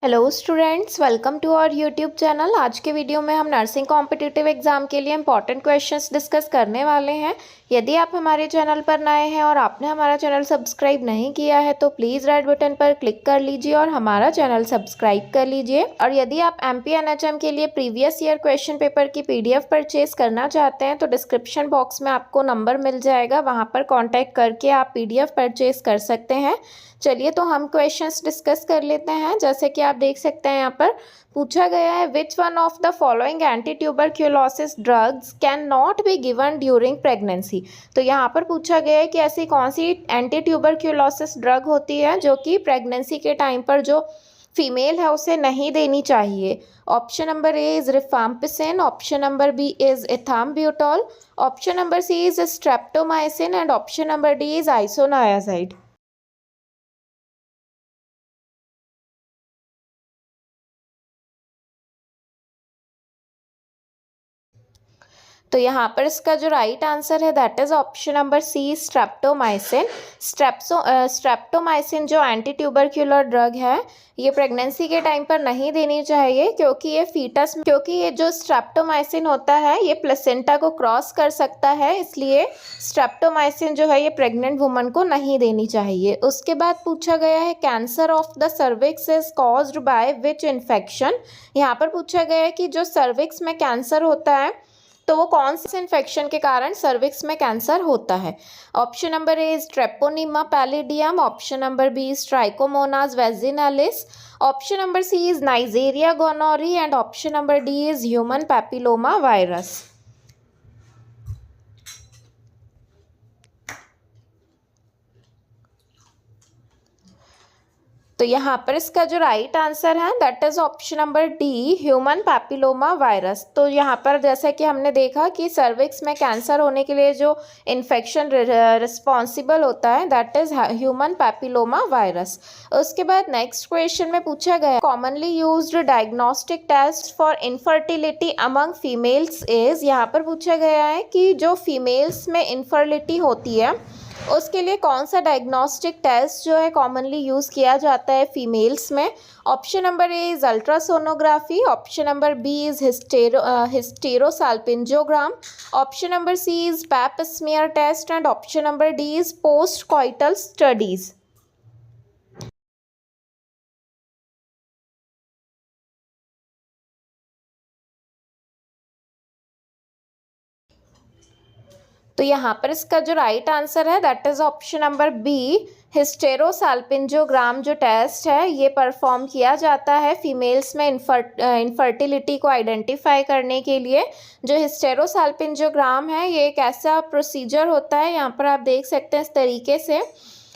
Hello students, welcome to our YouTube channel. आज के video में हम नर्सिंग कॉम्पिटिटिव एग्जाम के लिए इंपॉर्टेंट क्वेश्चंस डिस्कस करने वाले हैं। यदि आप हमारे चैनल पर नए हैं और आपने हमारा चैनल सब्सक्राइब नहीं किया है तो प्लीज़ रेड बटन पर क्लिक कर लीजिए और हमारा चैनल सब्सक्राइब कर लीजिए। और यदि आप MPNHM के लिए प्रीवियस ईयर क्वेश्चन पेपर की PDF परचेज करना चाहते हैं तो डिस्क्रिप्शन बॉक्स में आपको नंबर मिल जाएगा, वहाँ पर कॉन्टैक्ट करके आप PDF परचेज कर सकते हैं। चलिए तो हम क्वेश्चंस डिस्कस कर लेते हैं। जैसे कि आप देख सकते हैं, यहाँ पर पूछा गया है which one of the following anti tuberculosis drugs can not be given during pregnancy. तो यहाँ पर पूछा गया है कि ऐसी कौन सी एंटी ट्यूबरक्यूलोसिस ड्रग होती है जो कि प्रेगनेंसी के टाइम पर जो फीमेल है उसे नहीं देनी चाहिए। Option number A is rifampicin, option number B is ethambutol, option number C is streptomycin and option number D is isoniazid. तो यहाँ पर इसका जो राइट आंसर है that is option number C, streptomycin. Streptomycin जो एंटी ट्यूबरक्यूलर ड्रग है ये pregnancy के टाइम पर नहीं देनी चाहिए, क्योंकि ये जो स्ट्रेप्टोमाइसिन होता है ये प्लेसेंटा को क्रॉस कर सकता है, इसलिए स्ट्रेप्टोमाइसिन जो है ये प्रेग्नेंट वुमन को नहीं देनी चाहिए। उसके बाद पूछा गया है cancer of the cervix is caused by which infection. यहाँ पर पूछा गया है कि जो सर्विक्स में कैंसर होता है तो वो कौन से इन्फेक्शन के कारण सर्विक्स में कैंसर होता है। Option number A is treponema pallidum, option number B is trichomonas vaginalis, option number C is neisseria gonorrhoea and option number D is human papilloma virus. तो यहाँ पर इसका जो राइट आंसर है that is option number D, human papilloma virus. तो यहाँ पर जैसा कि हमने देखा कि सर्विक्स में कैंसर होने के लिए जो इन्फेक्शन रिस्पॉन्सिबल होता है that is human papilloma virus. उसके बाद नेक्स्ट क्वेश्चन में पूछा गया commonly used diagnostic test for infertility among females is. यहाँ पर पूछा गया है कि जो फीमेल्स में इनफर्टिलिटी होती है उसके लिए कौन सा डायग्नोस्टिक टेस्ट जो है कॉमनली यूज़ किया जाता है फीमेल्स में। Option number A is ultrasonography, option number B is hysterosalpingogram, option number C is Pap smear test and option number D is post coital studies. तो यहाँ पर इसका जो राइट आंसर है that is option number B, hysterosalpingogram जो test है ये perform किया जाता है फीमेल्स में इनफर्टिलिटी को आइडेंटिफाई करने के लिए। जो हिस्टेरोसाल्पिंजोग्राम है ये एक ऐसा प्रोसीजर होता है, यहाँ पर आप देख सकते हैं इस तरीके से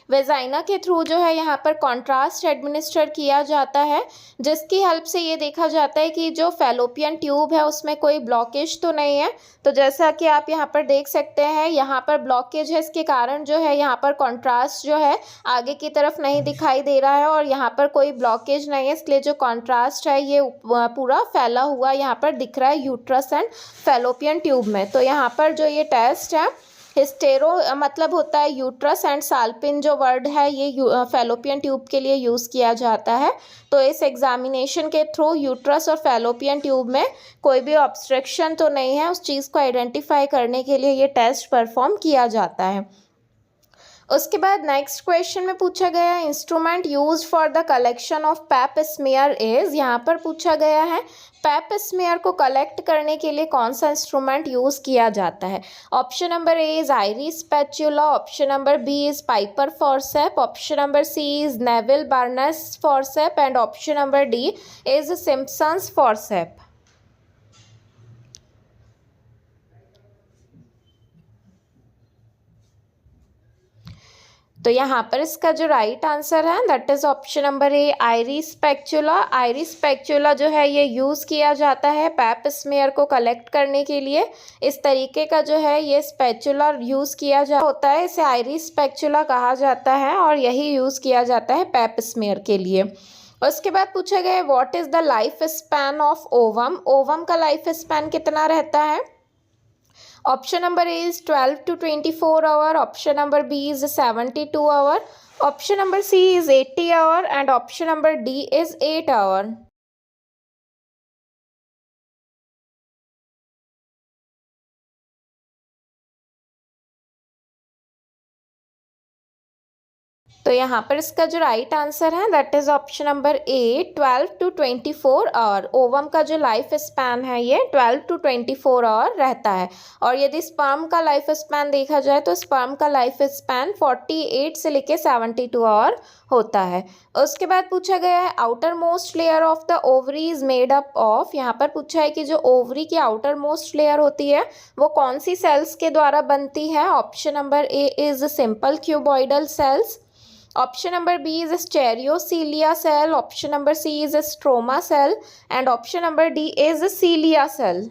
वेजाइना के थ्रू जो है यहाँ पर कॉन्ट्रास्ट एडमिनिस्टर किया जाता है, जिसकी हेल्प से ये देखा जाता है कि जो फैलोपियन ट्यूब है उसमें कोई ब्लॉकेज तो नहीं है। तो जैसा कि आप यहाँ पर देख सकते हैं यहाँ पर ब्लॉकेज है, इसके कारण जो है यहाँ पर कॉन्ट्रास्ट जो है आगे की तरफ नहीं दिखाई दे रहा है और यहाँ पर कोई ब्लॉकेज नहीं है, इसलिए जो कॉन्ट्रास्ट है ये पूरा फैला हुआ यहाँ पर दिख रहा है यूट्रस एंड फैलोपियन ट्यूब में। तो यहाँ पर जो ये टेस्ट है हिस्टेरो मतलब होता है यूट्रस एंड साल्पिन जो वर्ड है ये फैलोपियन ट्यूब के लिए यूज़ किया जाता है। तो इस एग्जामिनेशन के थ्रू यूट्रस और फैलोपियन ट्यूब में कोई भी ऑब्स्ट्रक्शन तो नहीं है, उस चीज़ को आइडेंटिफाई करने के लिए ये टेस्ट परफॉर्म किया जाता है। उसके बाद नेक्स्ट क्वेश्चन में पूछा गया है instrument use for the collection of pap smear is. यहाँ पर पूछा गया है पैप स्मीयर को कलेक्ट करने के लिए कौन सा इंस्ट्रूमेंट यूज़ किया जाता है। Option number A is iris spatula, option number B is piper forcep, option number C is Neville Barnes forcep and option number D is Simpson's forcep. तो यहाँ पर इसका जो राइट आंसर है that is option number A, iris spatula. Iris spatula जो है ये use किया जाता है पैप स्मीयर को कलेक्ट करने के लिए। इस तरीके का जो है ये स्पैचुला यूज़ किया होता है, इसे आयरिस स्पैचुला कहा जाता है और यही यूज़ किया जाता है पैप स्मीयर के लिए। उसके बाद पूछा गया what is the life span of ovum. Ovum का लाइफ स्पैन कितना रहता है। Option number A is 12 to 24 hour, option number B is 72 hour, Option number C is 80 hour and option number D is 8 hour. तो यहाँ पर इसका जो right answer है that is option number A 12 to 24 hour. Ovum का जो life span है ये 12 to 24 आवर रहता है। और यदि स्पर्म का लाइफ स्पैन देखा जाए तो स्पर्म का लाइफ स्पैन 48 से लेके 72 आवर होता है। उसके बाद पूछा गया है outer most layer of the ovary is made up of. यहाँ पर पूछा है कि जो ओवरी की आउटर मोस्ट लेयर होती है वो कौन सी सेल्स के द्वारा बनती है। Option number A is simple cuboidal cells, option number B is stereocilia cell, option number C is a stroma cell and option number D is a cilia cell.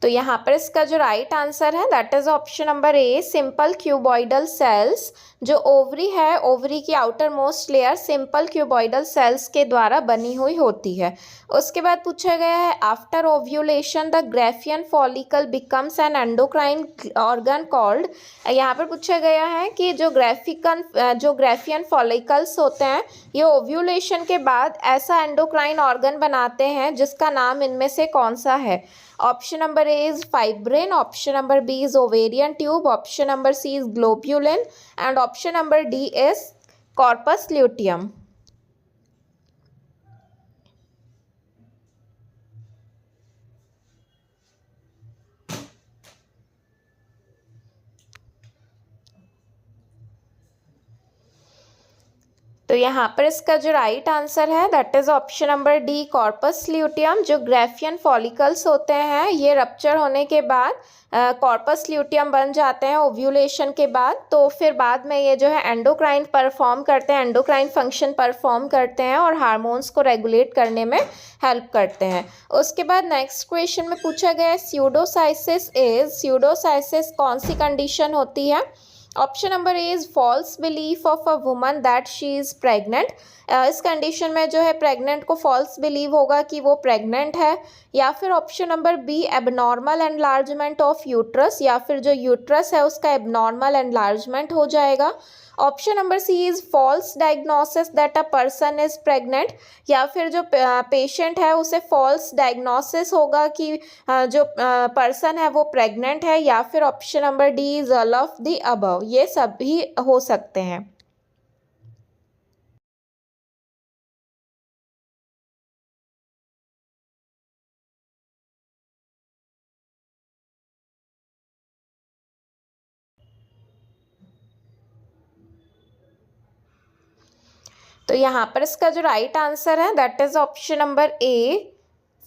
तो यहाँ पर इसका जो राइट आंसर है that is option number A simple cuboidal cells. जो ovary है ovary की outermost layer simple cuboidal cells के द्वारा बनी हुई होती है। उसके बाद पूछा गया है after ovulation the Graafian follicle becomes N endocrine organ called. यहाँ पर पूछा गया है कि जो ग्राफियन फॉलिकल्स होते हैं ये ओव्यूलेशन के बाद ऐसा एंडोक्राइन ऑर्गन बनाते हैं जिसका नाम इनमें से कौन सा है। Option number A is fibrin, option number B is ovarian tube, option number C is globulin and option number D is corpus luteum. तो यहाँ पर इसका जो राइट आंसर है that is option number D corpus luteum. जो Graafian follicles होते हैं ये रप्चर होने के बाद कॉर्पस ल्यूटियम बन जाते हैं ओव्यूलेशन के बाद। तो फिर बाद में ये जो है एंडोक्राइन परफॉर्म करते हैं, एंडोक्राइन फंक्शन परफॉर्म करते हैं और हार्मोन्स को रेगुलेट करने में हेल्प करते हैं। उसके बाद नेक्स्ट क्वेश्चन में पूछा गया है स्यूडोसाइसिस कौन सी कंडीशन होती है। Option number A is false belief of a woman that she is pregnant. इस कंडीशन में जो है प्रेग्नेंट को फॉल्स बिलीव होगा कि वो प्रेग्नेंट है। या फिर option number B abnormal enlargement of uterus, या फिर जो यूट्रस है उसका एबनॉर्मल एनलार्जमेंट हो जाएगा। Option number C is false diagnosis that a person is pregnant, या फिर जो पेशेंट है उसे फॉल्स डायग्नोसिस होगा कि जो पर्सन है वो प्रेग्नेंट है। या फिर option number D is all of the above, ये सभी हो सकते हैं। तो यहाँ पर इसका जो राइट आंसर है that is option number A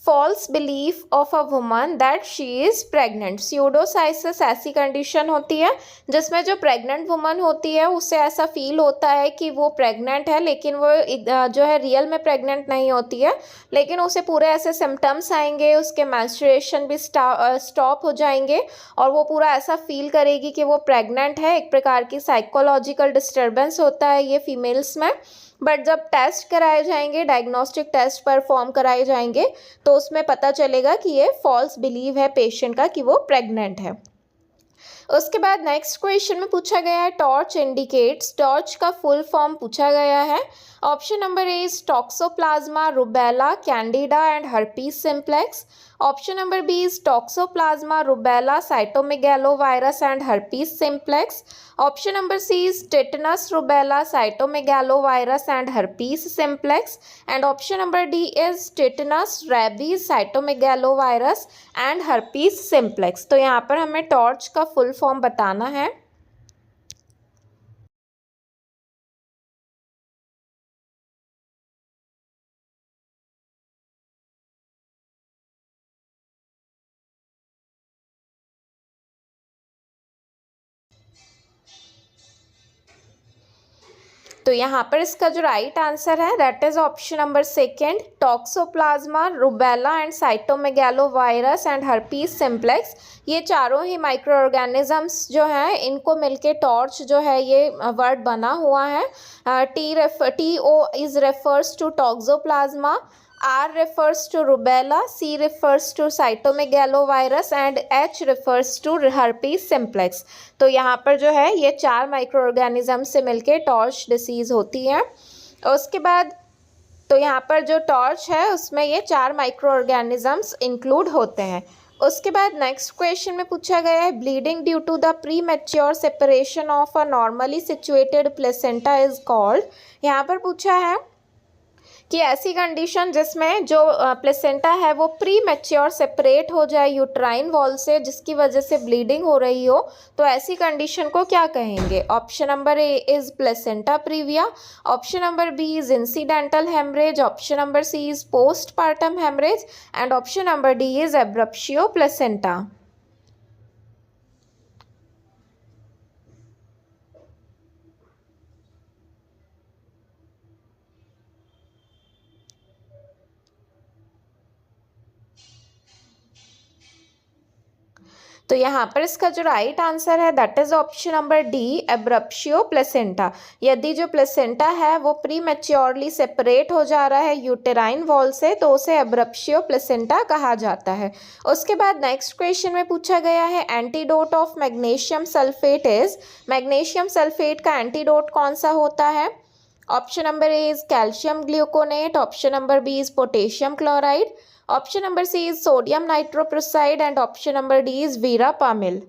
false belief of a woman that she is pregnant. Pseudocyesis ऐसी कंडीशन होती है जिसमें जो प्रेग्नेंट वुमन होती है उसे ऐसा फील होता है कि वो प्रेग्नेंट है, लेकिन वो जो है रियल में प्रेग्नेंट नहीं होती है। लेकिन उसे पूरे ऐसे सिम्टम्स आएंगे, उसके मेंस्ट्रुएशन भी स्टॉप हो जाएंगे और वो पूरा ऐसा फील करेगी कि वो प्रेग्नेंट है। एक प्रकार की साइकोलॉजिकल डिस्टर्बेंस होता है ये फीमेल्स में। बट जब टेस्ट कराए जाएंगे, डायग्नोस्टिक टेस्ट परफॉर्म कराए जाएंगे तो उसमें पता चलेगा कि ये फॉल्स बिलीव है पेशेंट का कि वो प्रेग्नेंट है। उसके बाद नेक्स्ट क्वेश्चन में पूछा गया है टॉर्च इंडिकेट्स। टॉर्च का फुल फॉर्म पूछा गया है। Option number A is toxoplasma, rubella, candida and herpes simplex. Option number B is toxoplasma, rubella, cytomegalovirus and herpes simplex. Option number C is tetanus, rubella, cytomegalovirus and herpes simplex and option number D is tetanus, rabies, cytomegalovirus and herpes simplex. तो यहाँ पर हमें torch का full form बताना है। तो यहाँ पर इसका जो राइट आंसर है that is option number second, toxoplasma, rubella and cytomegalovirus and herpes simplex, ये चारों ही माइक्रो ऑर्गेनिजम्स जो हैं इनको मिलके टॉर्च जो है ये वर्ड बना हुआ है। TO is refers to toxoplasma, R refers to rubella, C refers to cytomegalovirus and H refers to herpes simplex। तो यहाँ पर जो है ये 4 माइक्रो ऑर्गेनिज्म से मिलके टॉर्च डिसीज़ होती है। उसके बाद तो यहाँ पर जो टॉर्च है उसमें ये 4 माइक्रो ऑर्गेनिजम्स इंक्लूड होते हैं। उसके बाद नेक्स्ट क्वेश्चन में पूछा गया है bleeding due to the premature separation of a normally situated placenta is called. यहाँ पर पूछा है कि ऐसी कंडीशन जिसमें जो प्लेसेंटा है वो प्री मैच्योर सेपरेट हो जाए यूट्राइन वॉल से जिसकी वजह से ब्लीडिंग हो रही हो, तो ऐसी कंडीशन को क्या कहेंगे। Option number A is placenta previa, option number B is incidental haemorrhage, option number C is postpartum haemorrhage and option number D is abruptio placenta. तो यहाँ पर इसका जो राइट आंसर है that is option number D, abruptio placenta. यदि जो placenta है वो प्री मैच्योरली सेपरेट हो जा रहा है यूटेराइन वॉल से तो उसे एब्रप्शियो प्लेसेंटा कहा जाता है। उसके बाद नेक्स्ट क्वेश्चन में पूछा गया है antidote of magnesium sulphate is, magnesium sulphate का एंटीडोट कौन सा होता है। Option number A is calcium gluconate, option number B is potassium chloride, option number C is sodium nitroprusside and option number D is verapamil.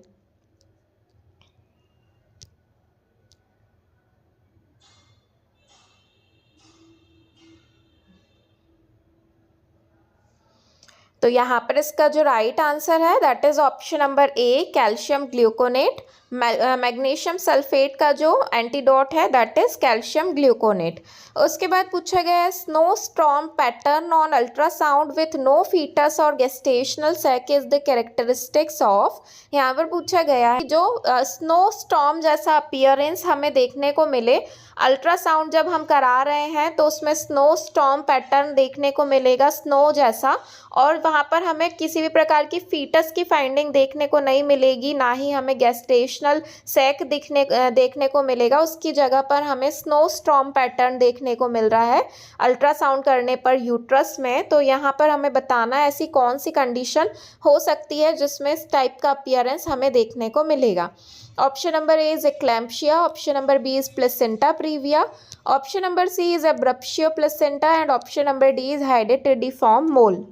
तो यहाँ पर इसका जो राइट आंसर है that is option number A, calcium gluconate. Magnesium sulphate का जो antidote है that is calcium gluconate. उसके बाद पूछा गया है snow storm pattern on ultrasound with no foetus और gestational sac is the characteristics of. यहाँ पर पूछा गया है जो स्नो स्टॉर्म जैसा अपीयरेंस हमें देखने को मिले अल्ट्रासाउंड जब हम करा रहे हैं तो उसमें स्नो स्टॉर्म पैटर्न देखने को मिलेगा स्नो जैसा, और वहाँ पर हमें किसी भी प्रकार की फीटस की फाइंडिंग देखने को नहीं मिलेगी, ना ही हमें गेस्टेशनल सैक देखने को मिलेगा। उसकी जगह पर हमें स्नो स्टॉर्म पैटर्न देखने को मिल रहा है अल्ट्रासाउंड करने पर यूट्रस में। तो यहाँ पर हमें बताना है ऐसी कौन सी कंडीशन हो सकती है जिसमें इस टाइप का अपीयरेंस हमें देखने को मिलेगा। Option number A is eclampsia, option number B is placenta previa, option number C is abruptio placenta and option number D is hydatidiform mole.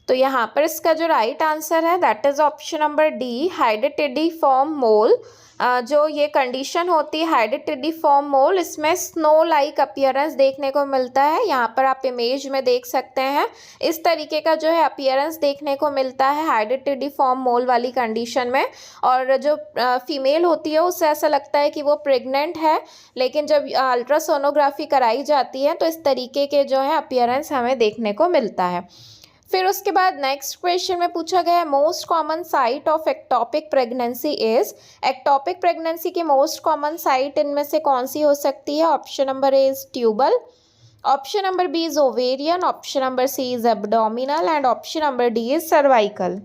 तो यहाँ पर इसका जो राइट आंसर है that is option number D, hydatidiform mole. जो ये condition होती है हाइडेटिडिफॉर्म मोल, इसमें स्नो लाइक अपीयरेंस देखने को मिलता है। यहाँ पर आप इमेज में देख सकते हैं इस तरीके का जो है अपीयरेंस देखने को मिलता है हाइडेटिडिफॉर्म मोल वाली कंडीशन में। और जो फीमेल होती है उससे ऐसा लगता है कि वो प्रेग्नेंट है, लेकिन जब अल्ट्रासोनोग्राफी कराई जाती है तो इस तरीके के जो है अपीयरेंस हमें देखने को मिलता है। फिर उसके बाद नेक्स्ट क्वेश्चन में पूछा गया है most common site of ectopic pregnancy is. Ectopic pregnancy की मोस्ट कॉमन साइट इनमें से कौन सी हो सकती है। Option number A is tubal, option number B is ovarian, option number C is abdominal and option number D is cervical.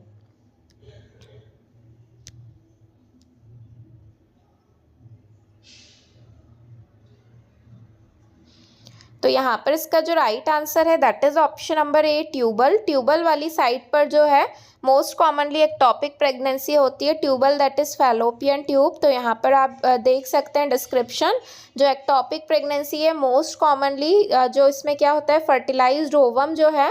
तो यहाँ पर इसका जो राइट आंसर है that is option number A, tubal. Tubal वाली साइट पर जो है मोस्ट कॉमनली एक्टोपिक प्रेगनेंसी होती है tubal that is fallopian tube. तो यहाँ पर आप देख सकते हैं डिस्क्रिप्शन, जो एक्टोपिक प्रेगनेंसी है मोस्ट कॉमनली जो इसमें क्या होता है फर्टिलाइज्ड ओवम जो है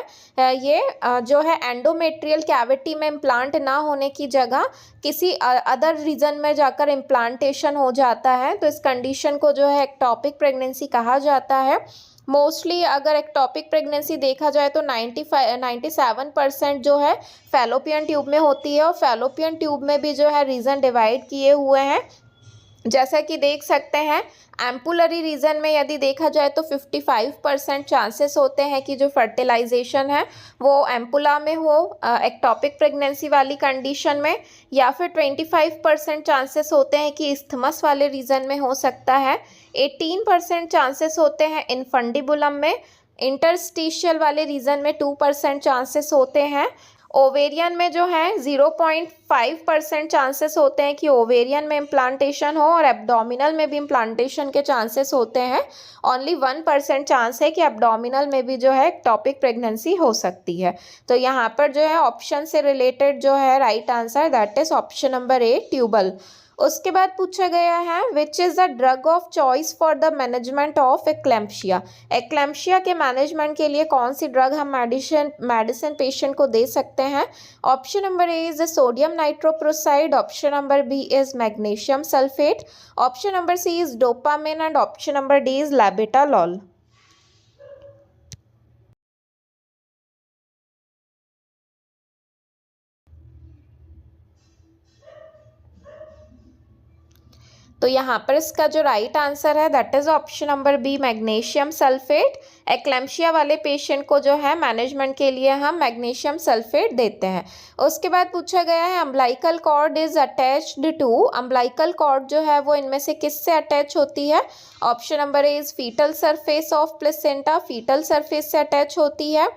ये जो है एंडोमेट्रियल कैविटी में इम्प्लांट ना होने की जगह किसी अदर रीजन में जाकर इम्प्लांटेशन हो जाता है। तो इस कंडीशन को जो है एक्टोपिक प्रेगनेंसी कहा जाता है। मोस्टली अगर एक्टोपिक प्रेगनेंसी देखा जाए तो 97% जो है फैलोपियन ट्यूब में होती है, और फैलोपियन ट्यूब में भी जो है रीजन डिवाइड किए हुए हैं जैसा कि देख सकते हैं एम्पुलरी रीजन में यदि देखा जाए तो 55% चांसेस होते हैं कि जो फर्टिलाइजेशन है वो एम्पुला में हो एक्टोपिक प्रेगनेंसी वाली कंडीशन में, या फिर 25% चांसेस होते हैं कि इस्थमस वाले रीजन में हो सकता है, 18% चांसेस होते हैं इनफंडिबुलम में, इंटरस्टिशियल वाले रीजन में 2% चांसेस होते हैं, ओवेरियन में जो है 0.5% चांसेस होते हैं कि ओवेरियन में इम्प्लांटेशन हो, और एब्डोमिनल में भी इम्प्लांटेशन के चांसेस होते हैं। ओनली 1% चांस है कि एब्डोमिनल में भी जो है एक्टोपिक प्रेगनेंसी हो सकती है। तो यहाँ पर जो है ऑप्शन से रिलेटेड जो है right answer that is option number A, tubal. उसके बाद पूछा गया है which is the drug of choice for the management of eclampsia. Eclampsia के मैनेजमेंट के लिए कौन सी ड्रग हम मेडिसिन पेशेंट को दे सकते हैं। Option number A is sodium nitroprusside, option number B is magnesium sulphate, option number C is dopamine and option number D is labetalol. तो यहाँ पर इसका जो राइट आंसर है that is option number B, magnesium sulphate. Eclampsia वाले patient को जो है मैनेजमेंट के लिए हम मैग्नीशियम सल्फेट देते हैं। उसके बाद पूछा गया है umbilical cord is attached to, umbilical cord जो है वो इनमें से किससे अटैच होती है। Option number A is foetal surface of placenta, foetal surface से अटैच होती है।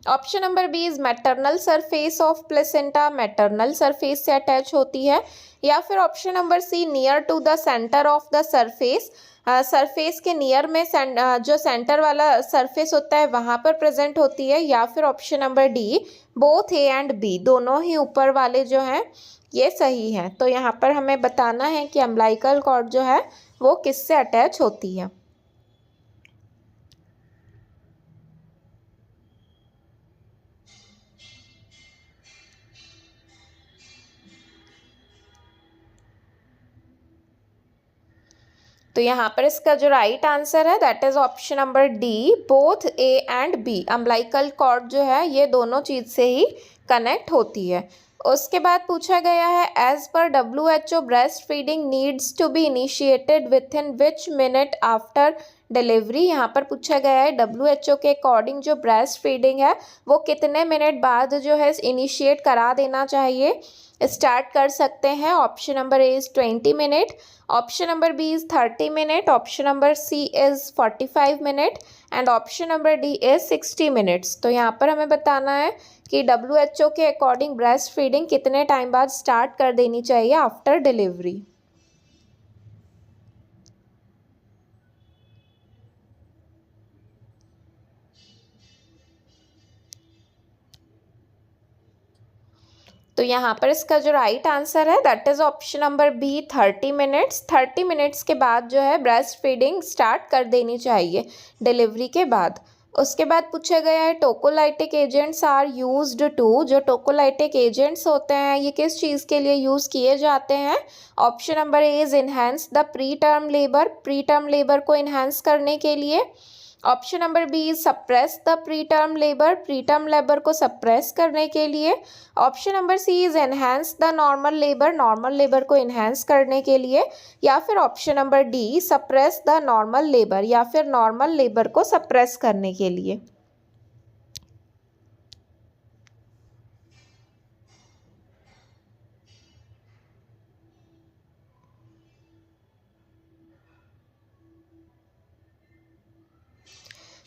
Option number B is maternal surface of placenta, maternal surface से अटैच होती है। या फिर option number C near to the centre of the surface, surface के near में जो सेंटर वाला सरफेस होता है वहाँ पर प्रेजेंट होती है। या फिर option number D both A and B, दोनों ही ऊपर वाले जो हैं ये सही हैं। तो यहाँ पर हमें बताना है कि अम्बिलिकल कॉर्ड जो है वो किससे अटैच होती है। तो यहाँ पर इसका जो राइट आंसर है that is option number D, both A and B. Umbilical cord जो है ये दोनों चीज़ से ही कनेक्ट होती है। उसके बाद पूछा गया है एज पर WHO breast feeding needs to be initiated within which minute after delivery. यहाँ पर पूछा गया है WHO के अकॉर्डिंग जो ब्रेस्ट फीडिंग है वो कितने मिनट बाद जो है इनिशिएट करा देना चाहिए, स्टार्ट कर सकते हैं। Option number A is 20 minute, option number B is 30 minute, option number C is 45 minute and option number D is 60 minutes. तो यहाँ पर हमें बताना है कि WHO के अकॉर्डिंग ब्रेस्ट फीडिंग कितने टाइम बाद स्टार्ट कर देनी चाहिए आफ्टर डिलीवरी। तो यहाँ पर इसका जो राइट आंसर है that is option number B, 30 minutes. 30 minutes के बाद जो है ब्रेस्ट फीडिंग स्टार्ट कर देनी चाहिए डिलीवरी के बाद। उसके बाद पूछा गया है टोकोलाइटिक एजेंट्स आर यूज्ड टू, जो टोकोलाइटिक एजेंट्स होते हैं ये किस चीज़ के लिए यूज़ किए जाते हैं। Option number A is enhance the preterm labour, preterm labour को इन्हेंस करने के लिए। Option number B is suppress the preterm labour, preterm labour को सप्रेस करने के लिए। Option number C is enhance the normal labour, normal labour को enhance करने के लिए। या फिर option number D suppress the normal labour, या फिर नॉर्मल लेबर को सप्रेस करने के लिए।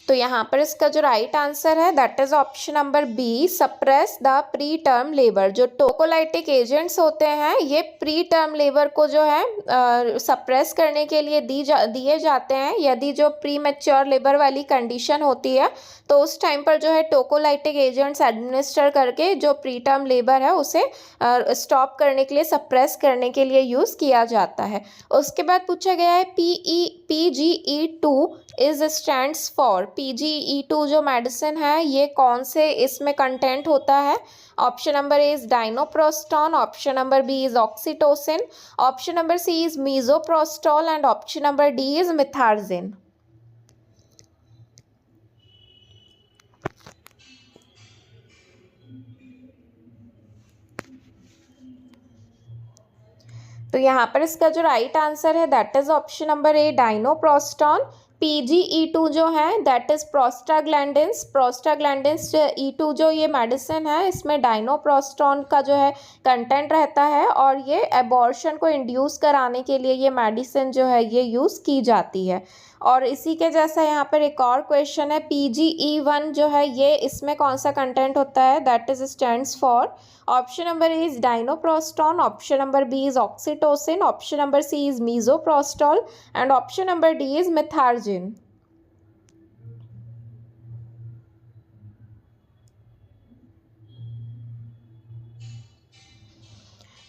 तो यहाँ पर इसका जो राइट आंसर है that is option number B, suppress the preterm labour. जो टोकोलाइटिक एजेंट्स होते हैं ये प्री टर्म लेबर को जो है सप्रेस करने के लिए दिए जाते हैं। यदि जो प्री मैच्योर लेबर वाली कंडीशन होती है तो उस टाइम पर जो है टोकोलाइटिक एजेंट्स एडमिनिस्टर करके जो प्री टर्म लेबर है उसे स्टॉप करने के लिए, सप्रेस करने के लिए यूज़ किया जाता है। उसके बाद पूछा गया है PGE2 is stands for, PGE2 जो मेडिसिन है ये कौन से इसमें कंटेंट होता है। Option number A is dinoprostone, option number B is oxytocin, option number C is misoprostol and option number D is Methergine. तो यहाँ पर इसका जो राइट आंसर है that is option number A, dinoprostone. PGE2 जो है that is prostaglandins. Prostaglandins E2 जो ये मेडिसिन है इसमें डाइनोप्रोस्टॉन का जो है कंटेंट रहता है और ये एबॉर्शन को इंड्यूस कराने के लिए ये मेडिसिन जो है ये यूज़ की जाती है। और इसी के जैसा यहाँ पर एक और क्वेश्चन है, PGE1 जो है ये इसमें कौन सा कंटेंट होता है, that is stands for option number A is dinoprostone, option number B is oxytocin, option number C is misoprostol and option number D is Methergine.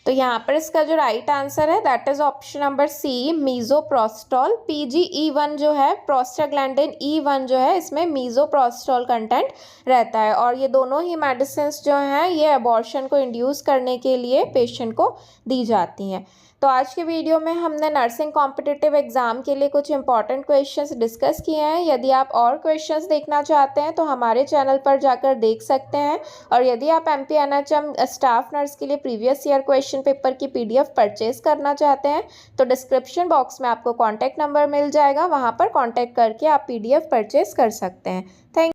तो यहाँ पर इसका जो राइट आंसर है that is option number C, misoprostol. PGE1 जो है prostaglandin E1 जो है इसमें मीजोप्रोस्टॉल कंटेंट रहता है और ये दोनों ही मेडिसिन जो हैं ये अबॉर्शन को इंड्यूस करने के लिए पेशेंट को दी जाती हैं। तो आज के वीडियो में हमने नर्सिंग कॉम्पिटिटिव एग्ज़ाम के लिए कुछ इंपॉर्टेंट क्वेश्चंस डिस्कस किए हैं। यदि आप और क्वेश्चंस देखना चाहते हैं तो हमारे चैनल पर जाकर देख सकते हैं और यदि आप MPNHM स्टाफ नर्स के लिए प्रीवियस ईयर क्वेश्चन पेपर की PDF परचेज करना चाहते हैं तो डिस्क्रिप्शन बॉक्स में आपको कॉन्टैक्ट नंबर मिल जाएगा, वहाँ पर कॉन्टैक्ट करके आप PDF परचेज कर सकते हैं। थैंक